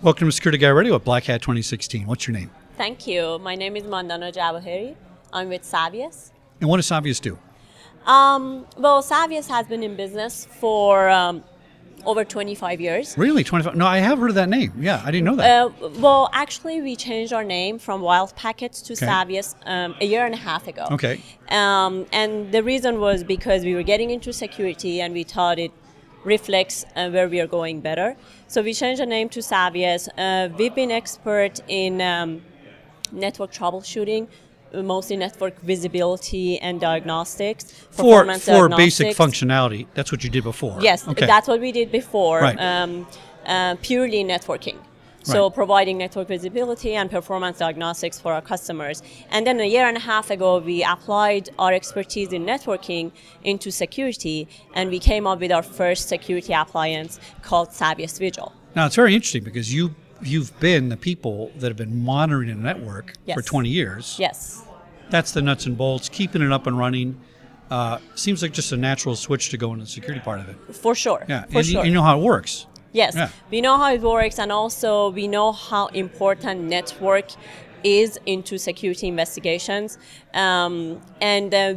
Welcome to Security Guy Radio at Black Hat 2016. What's your name? Thank you. My name is Mandana Javaheri. I'm with Savvius. And what does Savvius do? Well, Savvius has been in business for over 25 years. Really? 25? No, I have heard of that name. Yeah, I didn't know that. Well, actually, we changed our name from Wild Packets to Savvius a year and a half ago. Okay. And the reason was because we were getting into security and we thought it reflects where we are going better. So we changed the name to Savvius. We've been expert in network troubleshooting, mostly network visibility and diagnostics. For basic functionality, that's what you did before. Yes, okay. That's what we did before, right. Purely networking. So providing network visibility and performance diagnostics for our customers. And then a year and a half ago, we applied our expertise in networking into security, and we came up with our first security appliance called Savvius Vigil. Now, it's very interesting because you've been the people that have been monitoring the network for 20 years. Yes. That's the nuts and bolts, keeping it up and running. Seems like just a natural switch to go into the security part of it. For sure. Yeah, for sure. You know how it works. Yes, yeah. We know how it works, and also we know how important network is into security investigations, and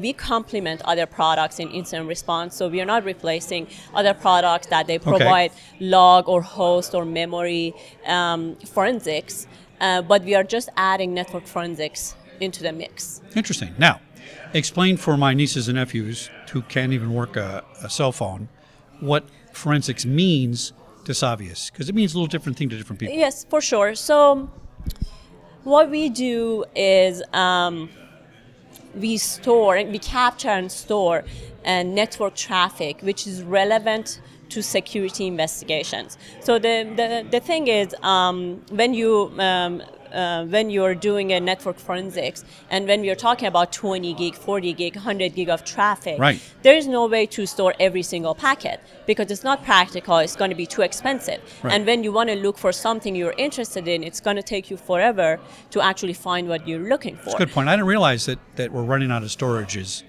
we complement other products in incident response. So we are not replacing other products that they provide log or host or memory forensics, but we are just adding network forensics into the mix. Interesting. Now, explain for my nieces and nephews who can't even work a cell phone what forensics means to Savvius, because it means a little different thing to different people. Yes, for sure. So what we do is we capture and store network traffic which is relevant to security investigations. So the thing is, when you're doing a network forensics, and when we're talking about 20 gig, 40 gig, 100 gig of traffic, there is no way to store every single packet because it's not practical. It's going to be too expensive. And when you want to look for something you're interested in, it's going to take you forever to actually find what you're looking for. That's a good point. I didn't realize that we're running out of storage is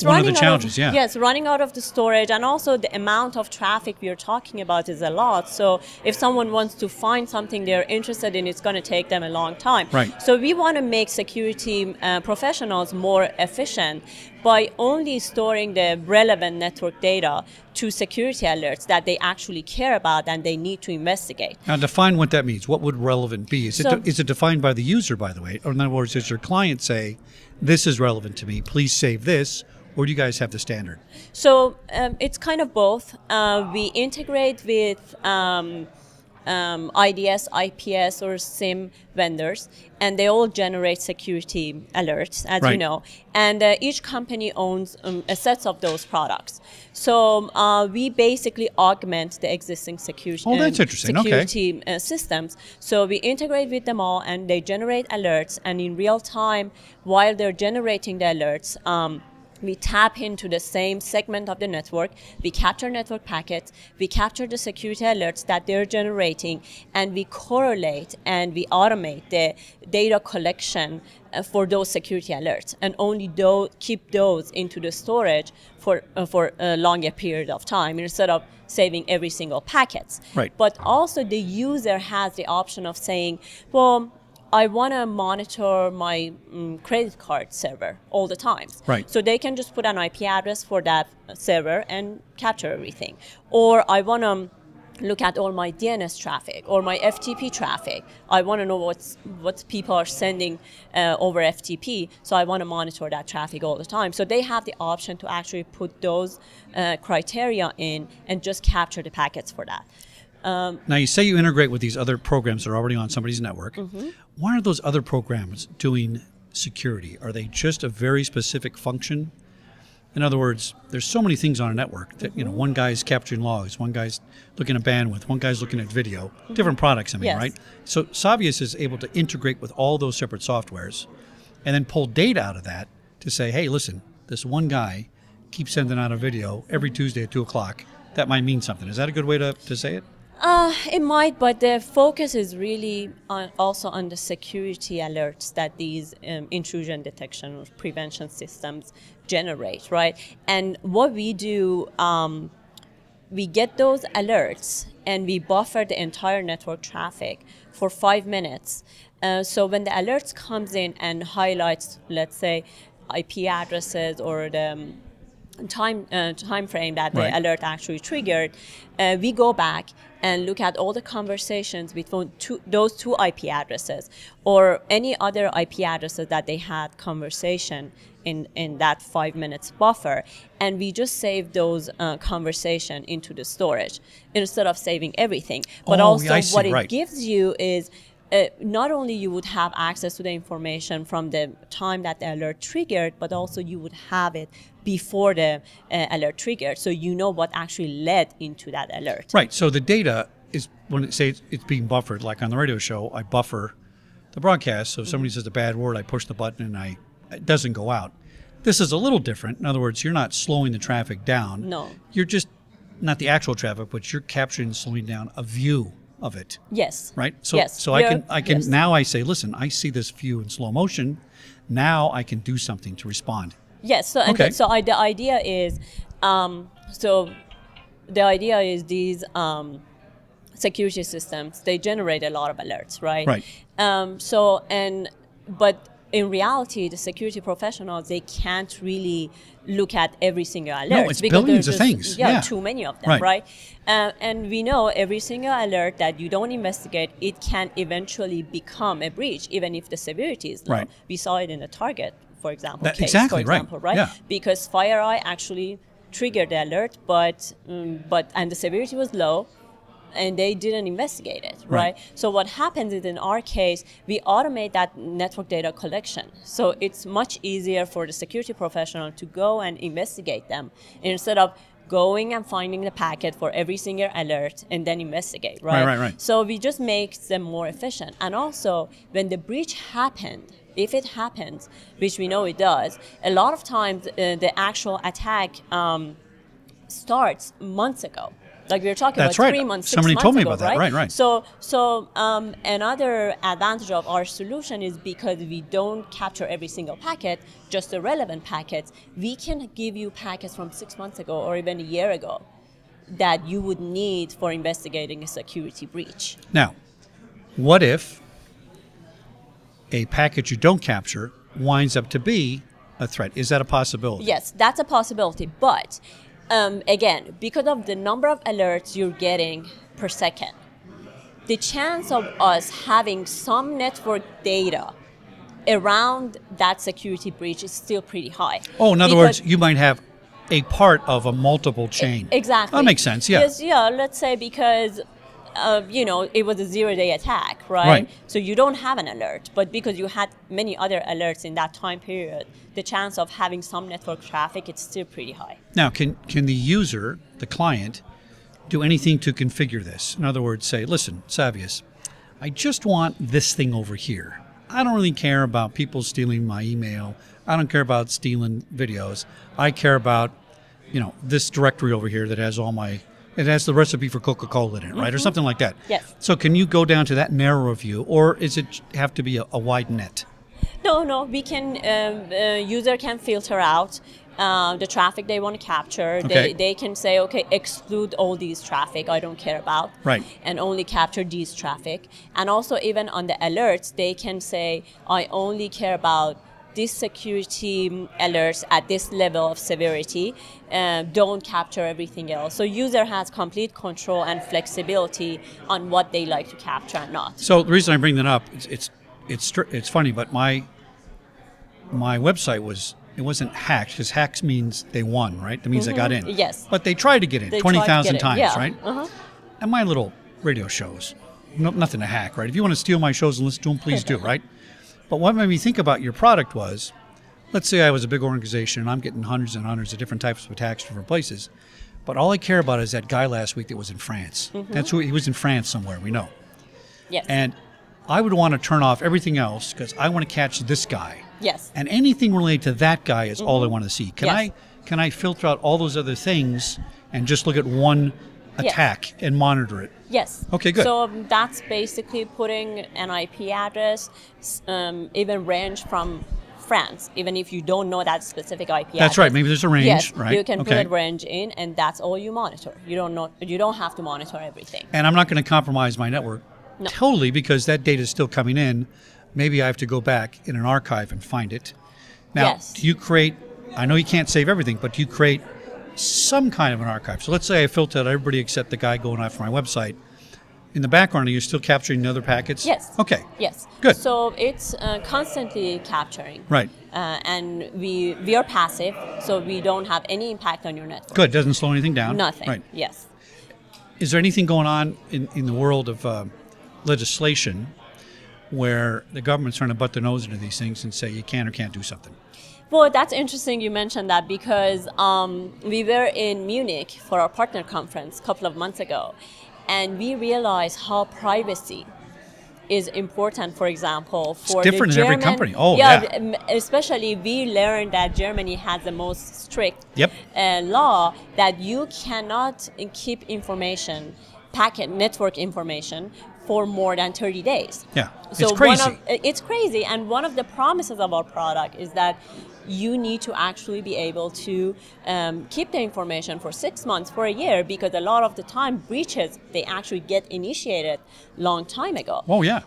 one of the challenges. Yes, running out of the storage, and also the amount of traffic we are talking about is a lot. So if someone wants to find something they're interested in, it's going to take them a long time. So we want to make security professionals more efficient by only storing the relevant network data to security alerts that they actually care about and they need to investigate. Now, define what that means. What would relevant be? Is it defined by the user, by the way? Or in other words, does your client say, this is relevant to me, please save this, or do you guys have the standard? So it's kind of both. We integrate with IDS, IPS, or SIM vendors, and they all generate security alerts, as you know. And each company owns a set of those products. So we basically augment the existing security, systems. So we integrate with them all, and they generate alerts. And in real time, while they're generating the alerts, we tap into the same segment of the network, we capture network packets, we capture the security alerts that they're generating, and we correlate and we automate the data collection for those security alerts, and only keep those into the storage for a longer period of time instead of saving every single packets. But also the user has the option of saying, well, I want to monitor my credit card server all the time. So they can just put an IP address for that server and capture everything. Or I want to look at all my DNS traffic or my FTP traffic. I want to know what people are sending over FTP, so I want to monitor that traffic all the time. So they have the option to actually put those criteria in and just capture the packets for that. Now, you say you integrate with these other programs that are already on somebody's network. Why are those other programs doing security? Are they just a very specific function? In other words, there's so many things on a network that, you know, one guy's capturing logs, one guy's looking at bandwidth, one guy's looking at video, different products, I mean, right? So Savvius is able to integrate with all those separate softwares and then pull data out of that to say, hey, listen, this one guy keeps sending out a video every Tuesday at 2 o'clock. That might mean something. Is that a good way to say it? It might, but the focus is really also on the security alerts that these intrusion detection or prevention systems generate, right? And what we do we get those alerts and we buffer the entire network traffic for 5 minutes. So when the alerts comes in and highlights, let's say, IP addresses or the time frame that the alert actually triggered, we go back and look at all the conversations between those two IP addresses or any other IP addresses that they had conversation in that 5 minutes buffer, and we just save those conversation into the storage instead of saving everything. But what it gives you is not only you would have access to the information from the time that the alert triggered, but also you would have it before the alert triggered, so you know what actually led into that alert. Right. So the data is, when it says it's being buffered, like on the radio show, I buffer the broadcast. So if somebody says a bad word, I push the button and it doesn't go out. This is a little different. In other words, you're not slowing the traffic down. No. You're just, not the actual traffic, but you're capturing and slowing down a view of it. Yes. Right? So, yes. So I can now I say, listen, I see this view in slow motion. Now I can do something to respond. Yes. So, the idea is, these security systems, they generate a lot of alerts, right? Right. But in reality, the security professionals, they can't really look at every single alert. No, it's billions of things. Yeah, too many of them, right? And we know every single alert that you don't investigate, it can eventually become a breach, even if the severity is low. Right. We saw it in the Target, for example, right? Yeah. Because FireEye actually triggered the alert, but the severity was low, and they didn't investigate it, right? So what happens is, in our case, we automate that network data collection. So it's much easier for the security professional to go and investigate them instead of going and finding the packet for every single alert and then investigate, right? Right. So we just make them more efficient. And also, when the breach happened, if it happens, which we know it does, a lot of times the actual attack starts months ago. Like we were talking about 3 months, 6 months ago, Somebody told me about that. Right. So another advantage of our solution is because we don't capture every single packet, just the relevant packets. We can give you packets from 6 months ago or even a year ago that you would need for investigating a security breach. Now, what if a packet you don't capture winds up to be a threat? Is that a possibility? Yes, that's a possibility, but again, because of the number of alerts you're getting per second, the chance of us having some network data around that security breach is still pretty high. Oh, in other words, you might have a part of a multiple chain. Exactly. That makes sense, yeah. Because, let's say because it was a 0-day attack, right? So you don't have an alert, but because you had many other alerts in that time period, the chance of having some network traffic, it's still pretty high. Now, can the user, the client, do anything to configure this? In other words, say, listen, Savvius, I just want this thing over here. I don't really care about people stealing my email. I don't care about stealing videos. I care about, this directory over here that has it has the recipe for Coca-Cola in it, right? Or something like that. Yes. So can you go down to that narrow view, or is it have to be a wide net? No, we can, user can filter out the traffic they want to capture. Okay. They can say, okay, exclude all these traffic I don't care about. Right. And only capture these traffic. And also even on the alerts, they can say, I only care about this security alerts at this level of severity, don't capture everything else. So user has complete control and flexibility on what they like to capture and not. So the reason I bring that up, it's funny, but my website wasn't hacked, because hacks means they won, right? That means they got in. Yes. But they tried to get in 20,000 times, yeah. right? And my little radio shows, nothing to hack, right? If you want to steal my shows and listen to them, please do, right? But what made me think about your product was, let's say I was a big organization and I'm getting hundreds and hundreds of different types of attacks from different places, but all I care about is that guy last week that was in France. That's who he was, in France somewhere, we know. Yes. And I would want to turn off everything else because I want to catch this guy. Yes. And anything related to that guy is all I want to see. Can I filter out all those other things and just look at one attack and monitor it? Yes. Okay, good. So that's basically putting an IP address, even range from France, even if you don't know that specific IP That's address. right. Maybe there's a range, yes, right? you can put Okay. a range in, and that's all you monitor. You don't have to monitor everything. And I'm not going to compromise my network No. totally because that data is still coming in. Maybe I have to go back in an archive and find it. Now, Yes. do you create, I know you can't save everything, but do you create some kind of an archive? So let's say I filtered everybody except the guy going after my website. In the background, are you still capturing the other packets? Yes. Okay. Yes. Good. So it's constantly capturing. Right. And we are passive, so we don't have any impact on your network. Good. Doesn't slow anything down. Nothing. Right. Yes. Is there anything going on in the world of legislation where the government's trying to butt their nose into these things and say you can or can't do something? Well, that's interesting you mentioned that because we were in Munich for our partner conference a couple of months ago, and we realized how privacy is important, for example, for It's different the in every German, company. Oh, yeah. Especially we learned that Germany has the most strict Yep. law that you cannot keep information, network information, for more than 30 days. Yeah, So it's crazy. It's crazy, and one of the promises of our product is that you need to actually be able to keep the information for 6 months, for a year, because a lot of the time breaches, they actually get initiated long time ago. Oh, yeah.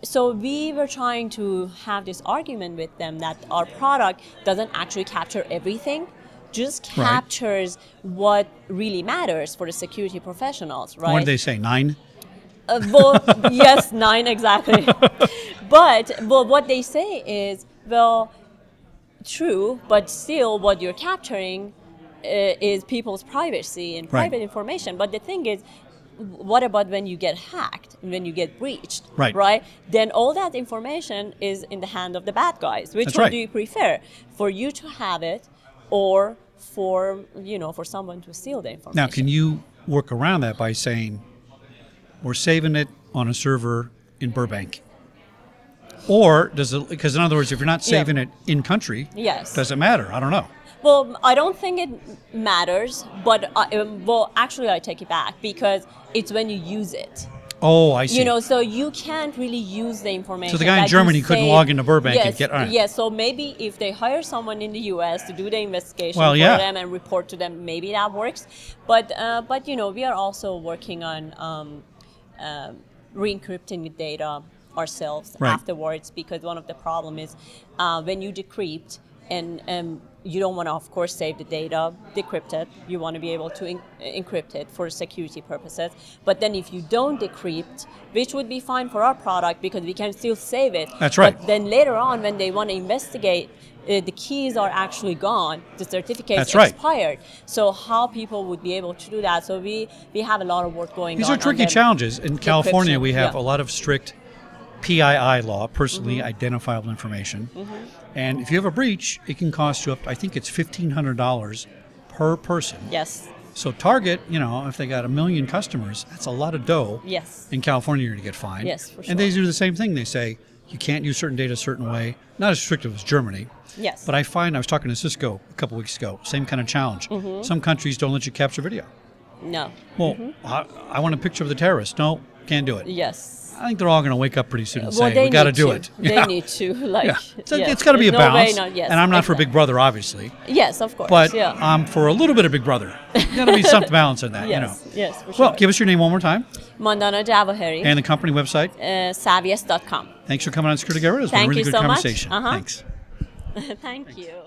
So we were trying to have this argument with them that our product doesn't actually capture everything, just Right. captures what really matters for the security professionals, right? What did they say? 9? Well, yes, 9 exactly. But what they say is, well, true, but still what you're capturing is people's privacy and private information. But the thing is, what about when you get hacked, when you get breached, Right. Then all that information is in the hand of the bad guys. Which That's one right. do you prefer? For you to have it, or for someone to steal the information? Now, can you work around that by saying, we're saving it on a server in Burbank? Or does it, because in other words, if you're not saving it in country, Yes. does it matter? I don't know. Well, I don't think it matters, but actually I take it back, because it's when you use it. Oh, I see. So you can't really use the information. So the guy in that Germany you couldn't save. log into Burbank yes, and get... all right. Yes, so maybe if they hire someone in the U.S. to do the investigation Well, for yeah. them and report to them, maybe that works. But we are also working on re-encrypting the data ourselves Right. afterwards, because one of the problem is when you decrypt, and you don't want to, of course, save the data decrypted. You want to be able to encrypt it for security purposes. But then if you don't decrypt, which would be fine for our product because we can still save it. That's right. But then later on, when they want to investigate, the keys are actually gone. The certificate's That's right. expired. So how people would be able to do that? So we have a lot of work going on. These are tricky on the challenges. In California, decryption, we have yeah. a lot of strict PII law, personally identifiable information. And if you have a breach, it can cost you up, I think it's $1,500 per person. Yes. So Target, if they got 1 million customers, that's a lot of dough. Yes. In California, you're going to get fined. Yes, for And they sure. do the same thing. They say you can't use certain data a certain way. Not as restrictive as Germany. Yes. But I find, I was talking to Cisco a couple weeks ago, same kind of challenge. Some countries don't let you capture video. No. Well, I want a picture of the terrorist. No, can't do it. Yes. I think they're all going to wake up pretty soon and Well, say, they we got to need do to. it. They need to, Yeah. So yes. it's got to be a There's no way balance. not- yes, and I'm not for exactly. Big Brother, obviously. Yes, of course. But yeah. I'm for a little bit of Big Brother. There's got to be some balance in that, Yes, yes, for sure. Well, give us your name one more time. Mandana Javaheri. And the company website. Savvius.com. Thanks for coming on Security Get Rid. It was a Thank really you good so much. conversation. Uh-huh. Thanks. Thank you.